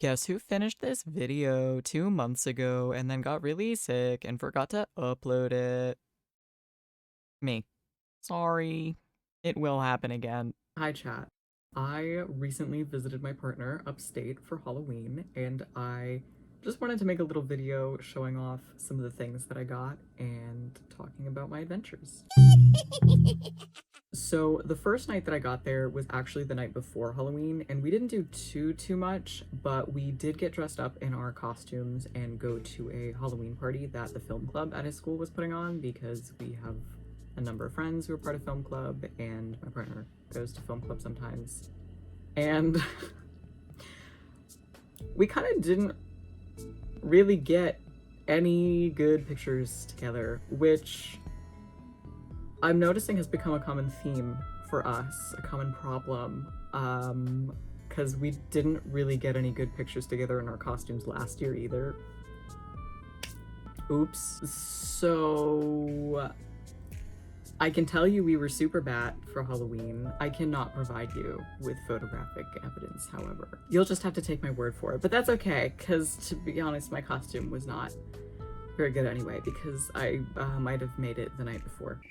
Guess who finished this video 2 months ago and then got really sick and forgot to upload it? Me. Sorry. It will happen again. Hi, chat. I recently visited my partner upstate for Halloween, and I just wanted to make a little video showing off some of the things that I got and talking about my adventures. So the first night that I got there was actually the night before Halloween, and we didn't do too much, but we did get dressed up in our costumes and go to a Halloween party that the film club at his school was putting on, because we have a number of friends who are part of film club, and my partner goes to film club sometimes. And we kind of didn't really get any good pictures together, which I'm noticing has become a common theme for us, a common problem, because we didn't really get any good pictures together in our costumes last year either. Oops. So I can tell you we were super bad for Halloween. I cannot provide you with photographic evidence, however. You'll just have to take my word for it, but that's okay, because to be honest, my costume was not very good anyway, because I might have made it the night before.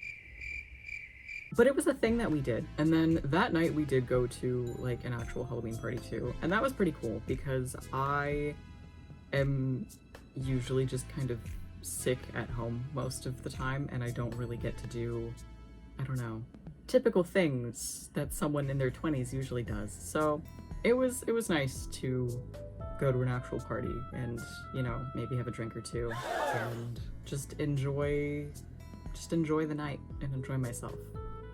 But it was a thing that we did. And then that night we did go to like an actual Halloween party too. And that was pretty cool because I am usually just kind of sick at home most of the time, and I don't really get to do, I don't know, typical things that someone in their 20s usually does. So it was nice to go to an actual party and, you know, maybe have a drink or two and just enjoy the night and enjoy myself.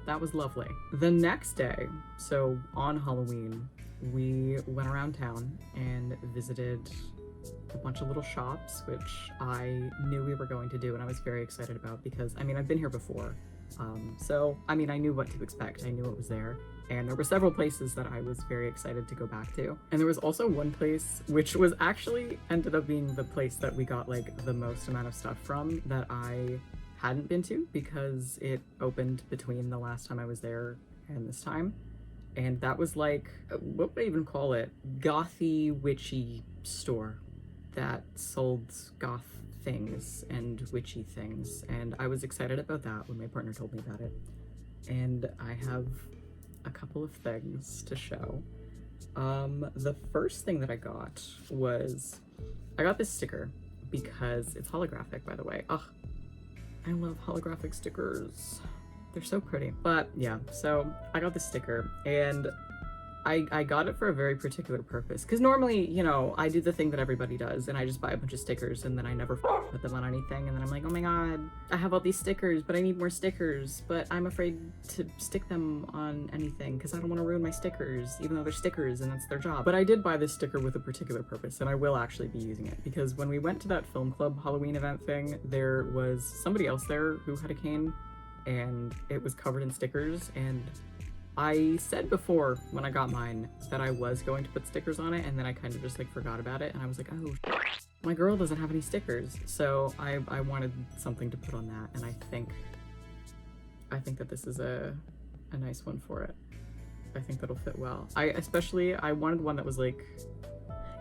That was lovely. The next day, so on Halloween, we went around town and visited a bunch of little shops, which I knew we were going to do and I was very excited about because, I mean, I've been here before. So, I mean, I knew what to expect. I knew it was there. And there were several places that I was very excited to go back to. And there was also one place, which was actually ended up being the place that we got like the most amount of stuff from, that I hadn't been to because it opened between the last time I was there and this time. And that was like, what would I even call it? Gothy witchy store that sold goth things and witchy things. And I was excited about that when my partner told me about it. And I have a couple of things to show. The first thing that I got was, I got this sticker because it's holographic, by the way. Ugh, I love holographic stickers. They're so pretty. But yeah, so I got this sticker and I got it for a very particular purpose. Because normally, you know, I do the thing that everybody does and I just buy a bunch of stickers and then I never put them on anything. And then I'm like, oh my god, I have all these stickers, but I need more stickers. But I'm afraid to stick them on anything because I don't want to ruin my stickers, even though they're stickers and that's their job. But I did buy this sticker with a particular purpose and I will actually be using it. Because when we went to that film club Halloween event thing, there was somebody else there who had a cane and it was covered in stickers, and I said before when I got mine that I was going to put stickers on it, and then I kind of just like forgot about it, and I was like, oh, my girl doesn't have any stickers, so I wanted something to put on that, and I think that this is a nice one for it. I think that'll fit well. I wanted one that was like,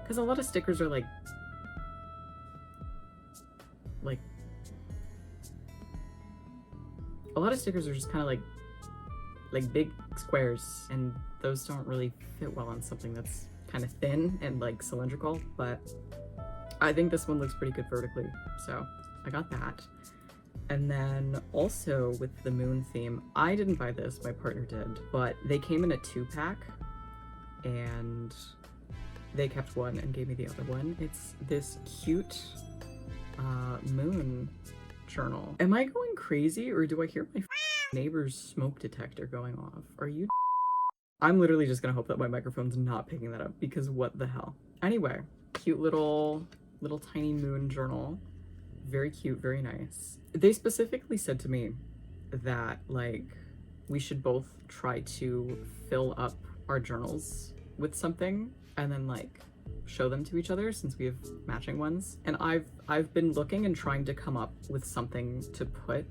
because a lot of stickers are like a lot of stickers are just kind of like big squares, and those don't really fit well on something that's kind of thin and like cylindrical, but I think this one looks pretty good vertically, so I got that. And then also with the moon theme, I didn't buy this, my partner did, but they came in a 2-pack and they kept one and gave me the other one. It's this cute moon journal. Am I going crazy or do I hear my neighbor's smoke detector going off? Are you? I'm literally just gonna hope that my microphone's not picking that up because what the hell. Anyway, cute little tiny moon journal. Very cute, very nice. They specifically said to me that like we should both try to fill up our journals with something and then like show them to each other since we have matching ones. And I've been looking and trying to come up with something to put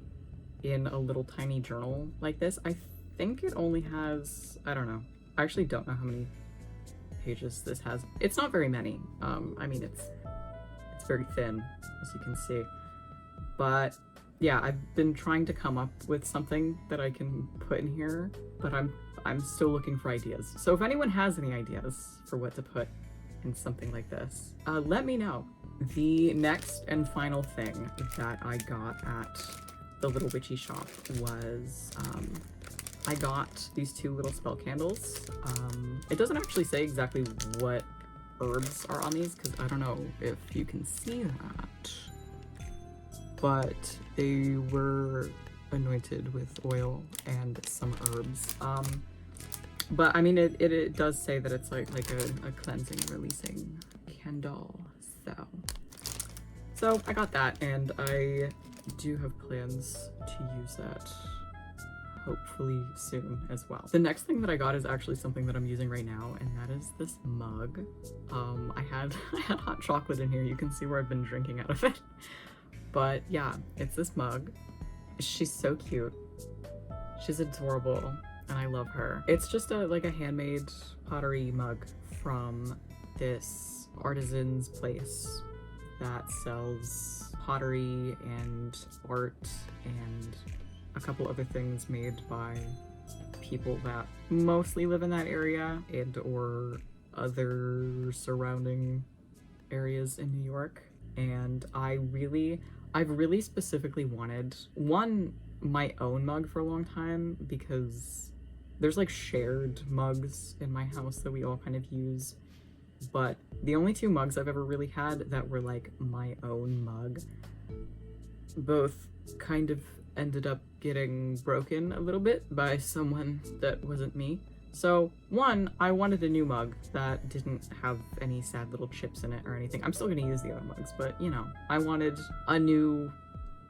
in a little tiny journal like this. I think it only has, I don't know, I actually don't know how many pages this has. It's not very many. I mean, it's very thin, as you can see. But yeah, I've been trying to come up with something that I can put in here, but I'm still looking for ideas. So if anyone has any ideas for what to put in something like this, let me know. The next and final thing that I got at the Little Witchy shop was I got these 2 little spell candles. It doesn't actually say exactly what herbs are on these because I don't know if you can see that, but they were anointed with oil and some herbs. But I mean, it does say that it's like a cleansing, releasing candle. So I got that, and I do have plans to use that hopefully soon as well. The next thing that I got is actually something that I'm using right now, and that is this mug. I had hot chocolate in here. You can see where I've been drinking out of it. But yeah, it's this mug. She's so cute. She's adorable, and I love her. It's just like a handmade pottery mug from this artisan's place that sells pottery and art and a couple other things made by people that mostly live in that area and or other surrounding areas in New York. And I've really specifically wanted my own mug for a long time, because there's like shared mugs in my house that we all kind of use, but the only 2 mugs I've ever really had that were like my own mug both kind of ended up getting broken a little bit by someone that wasn't me. So one, I wanted a new mug that didn't have any sad little chips in it or anything. I'm still gonna use the other mugs, but you know, I wanted a new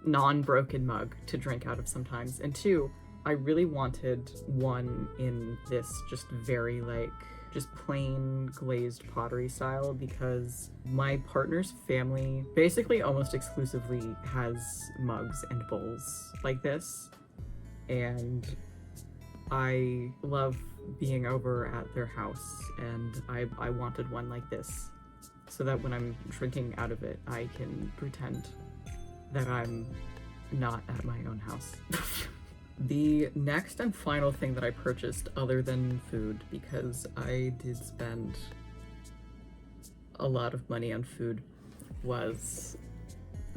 non-broken mug to drink out of sometimes. And 2, I really wanted one in this just very like just plain glazed pottery style, because my partner's family basically almost exclusively has mugs and bowls like this, and I love being over at their house, and I wanted one like this so that when I'm drinking out of it I can pretend that I'm not at my own house. The next and final thing that I purchased other than food, because I did spend a lot of money on food, was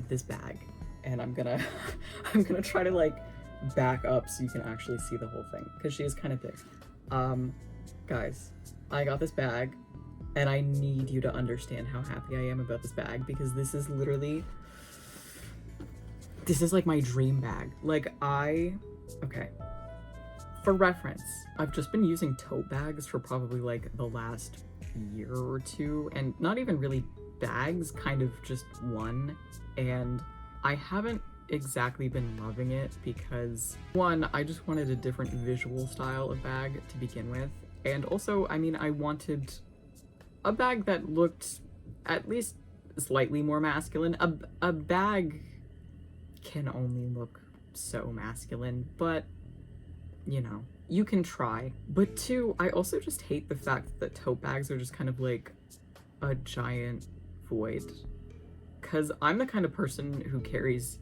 this bag. And I'm gonna try to like back up so you can actually see the whole thing, because she is kind of big. Guys, I got this bag and I need you to understand how happy I am about this bag, because this is like my dream bag. Like okay, for reference, I've just been using tote bags for probably like the last year or 2, and not even really bags, kind of just one, and I haven't exactly been loving it because, one, I just wanted a different visual style of bag to begin with, and also, I mean, I wanted a bag that looked at least slightly more masculine. A bag can only look so masculine, but you know, you can try. But 2, I also just hate the fact that tote bags are just kind of like a giant void, because I'm the kind of person who carries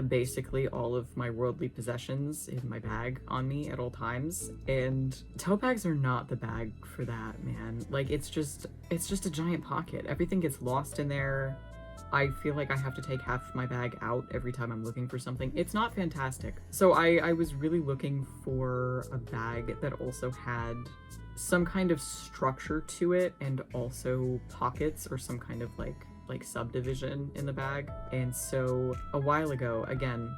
basically all of my worldly possessions in my bag on me at all times, and tote bags are not the bag for that, man. Like, it's just a giant pocket. Everything gets lost in there. I feel like I have to take half my bag out every time I'm looking for something. It's not fantastic. So I was really looking for a bag that also had some kind of structure to it, and also pockets or some kind of like subdivision in the bag. And so a while ago, again,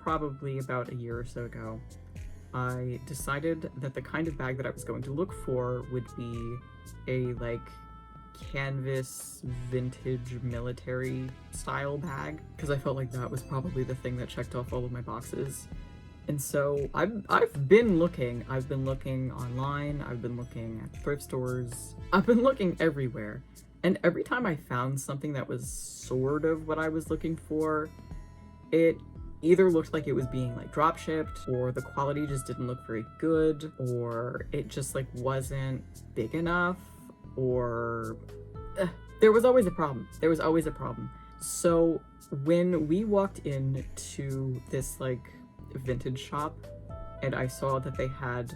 probably about a year or so ago, I decided that the kind of bag that I was going to look for would be a like canvas vintage military style bag, because I felt like that was probably the thing that checked off all of my boxes. And so I've been looking online, I've been looking at thrift stores, I've been looking everywhere, and every time I found something that was sort of what I was looking for, it either looked like it was being like drop shipped, or the quality just didn't look very good, or it just like wasn't big enough, or there was always a problem. There was always a problem. So when we walked into this like vintage shop and I saw that they had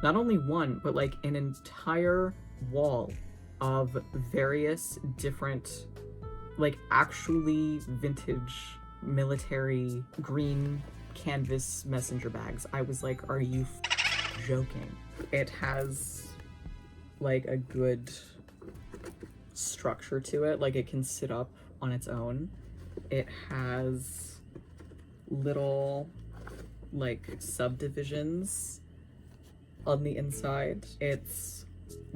not only one, but like an entire wall of various different, like actually vintage military green canvas messenger bags, I was like, are you joking? It has like a good structure to it, like it can sit up on its own. It has little like subdivisions on the inside. It's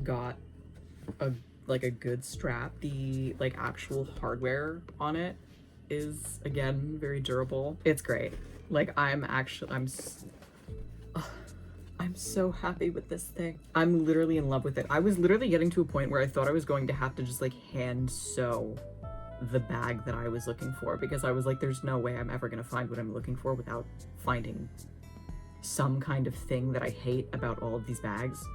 got a like a good strap. The like actual hardware on it is again very durable. It's great. Like I'm so happy with this thing. I'm literally in love with it. I was literally getting to a point where I thought I was going to have to just like hand sew the bag that I was looking for, because I was like, there's no way I'm ever gonna find what I'm looking for without finding some kind of thing that I hate about all of these bags.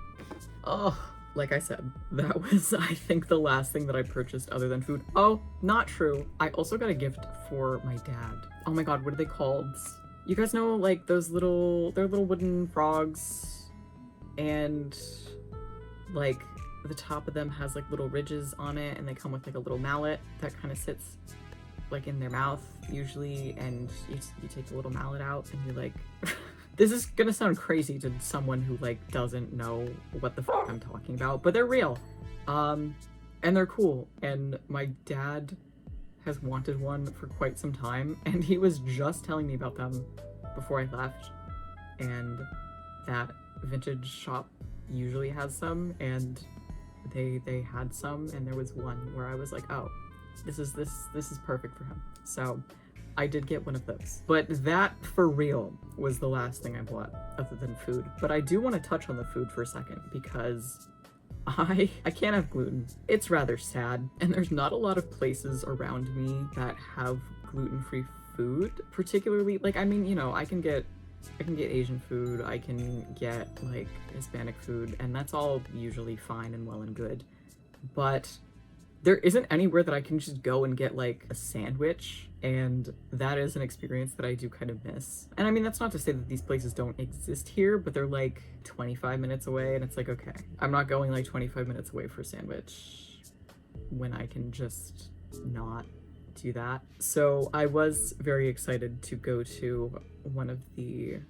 Oh, like I said, that was, I think, the last thing that I purchased other than food. Oh, not true. I also got a gift for my dad. Oh my god, what are they called? You guys know, like, those little, they're little wooden frogs, and, like, the top of them has, like, little ridges on it, and they come with, like, a little mallet that kind of sits, like, in their mouth, usually, and you take the little mallet out, and you, like... This is gonna sound crazy to someone who, like, doesn't know what the fuck I'm talking about, but they're real. And they're cool, and my dad has wanted one for quite some time, and he was just telling me about them before I left, and that vintage shop usually has some, and they had some, and there was one where I was like, oh, this is perfect for him. So I did get one of those. But that, for real, was the last thing I bought other than food. But I do want to touch on the food for a second, because I can't have gluten. It's rather sad, and there's not a lot of places around me that have gluten-free food, particularly, like, I mean, you know, I can get Asian food, I can get, like, Hispanic food, and that's all usually fine and well and good. But there isn't anywhere that I can just go and get, like, a sandwich, and that is an experience that I do kind of miss. And I mean, that's not to say that these places don't exist here, but they're, like, 25 minutes away, and it's like, okay, I'm not going, like, 25 minutes away for a sandwich when I can just not do that. So I was very excited to go to one of the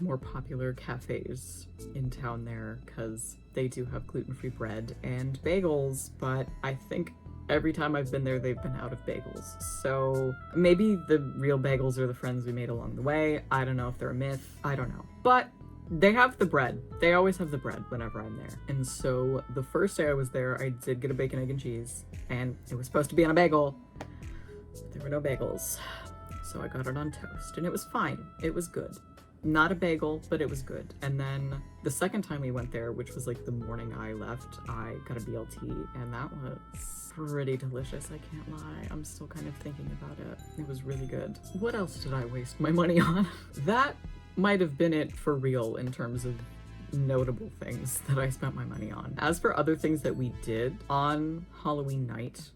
more popular cafes in town there, because they do have gluten-free bread and bagels, but I think every time I've been there, they've been out of bagels. So maybe the real bagels are the friends we made along the way. I don't know if they're a myth. I don't know. But they have the bread. They always have the bread whenever I'm there. And so the first day I was there, I did get a bacon, egg, and cheese, and it was supposed to be on a bagel, but there were no bagels. So I got it on toast, and it was fine. It was good. Not a bagel, but it was good. And then the second time we went there, which was like the morning I left, I got a BLT, and that was pretty delicious, I can't lie. I'm still kind of thinking about it. It was really good. What else did I waste my money on? That might have been it for real in terms of notable things that I spent my money on. As for other things that we did on Halloween night,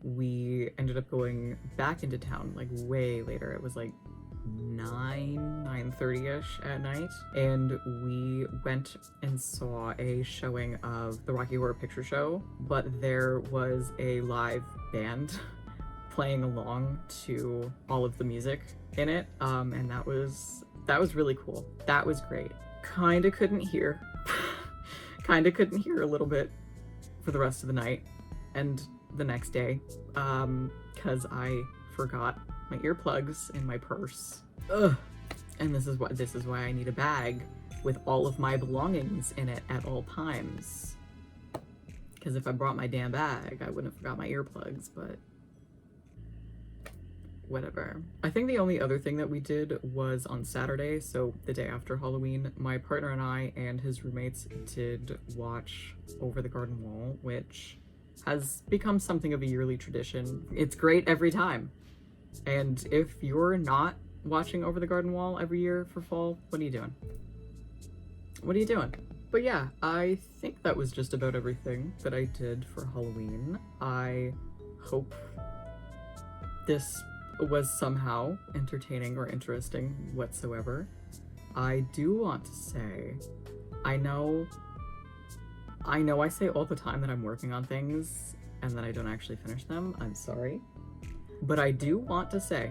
we ended up going back into town like way later. It was like 9:30ish at night, and we went and saw a showing of the Rocky Horror Picture Show, but there was a live band playing along to all of the music in it, and that was really cool. That was great. Kinda couldn't hear a little bit for the rest of the night and the next day, because I forgot my earplugs in my purse. Ugh. And this is why I need a bag with all of my belongings in it at all times. Because if I brought my damn bag, I wouldn't have forgot my earplugs, but whatever. I think the only other thing that we did was on Saturday, so the day after Halloween, my partner and I and his roommates did watch Over the Garden Wall, which has become something of a yearly tradition. It's great every time. And if you're not watching Over the Garden Wall every year for fall, what are you doing? What are you doing? But yeah, I think that was just about everything that I did for Halloween. I hope this was somehow entertaining or interesting whatsoever. I do want to say, I know I say all the time that I'm working on things and that I don't actually finish them. I'm sorry. But I do want to say,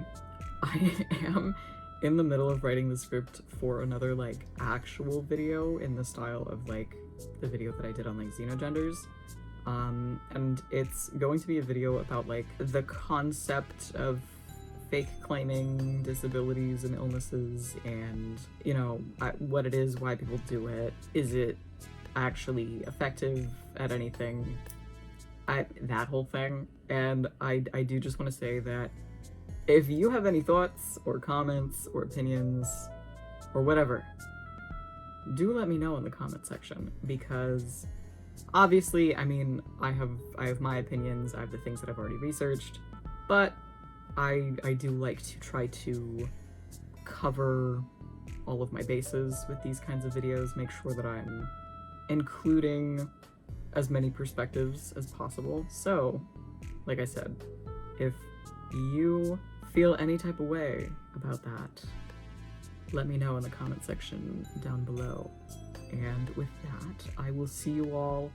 I am in the middle of writing the script for another like actual video in the style of like the video that I did on like xenogenders. And it's going to be a video about like the concept of fake claiming disabilities and illnesses, and you know what it is, why people do it, is it actually effective at anything, that whole thing. And I do just want to say that if you have any thoughts or comments or opinions or whatever, do let me know in the comment section, because obviously, I mean, I have my opinions, I have the things that I've already researched, but I do like to try to cover all of my bases with these kinds of videos, make sure that I'm including as many perspectives as possible. So, like I said, if you feel any type of way about that, let me know in the comment section down below. And with that, I will see you all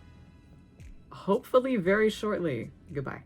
hopefully very shortly. Goodbye.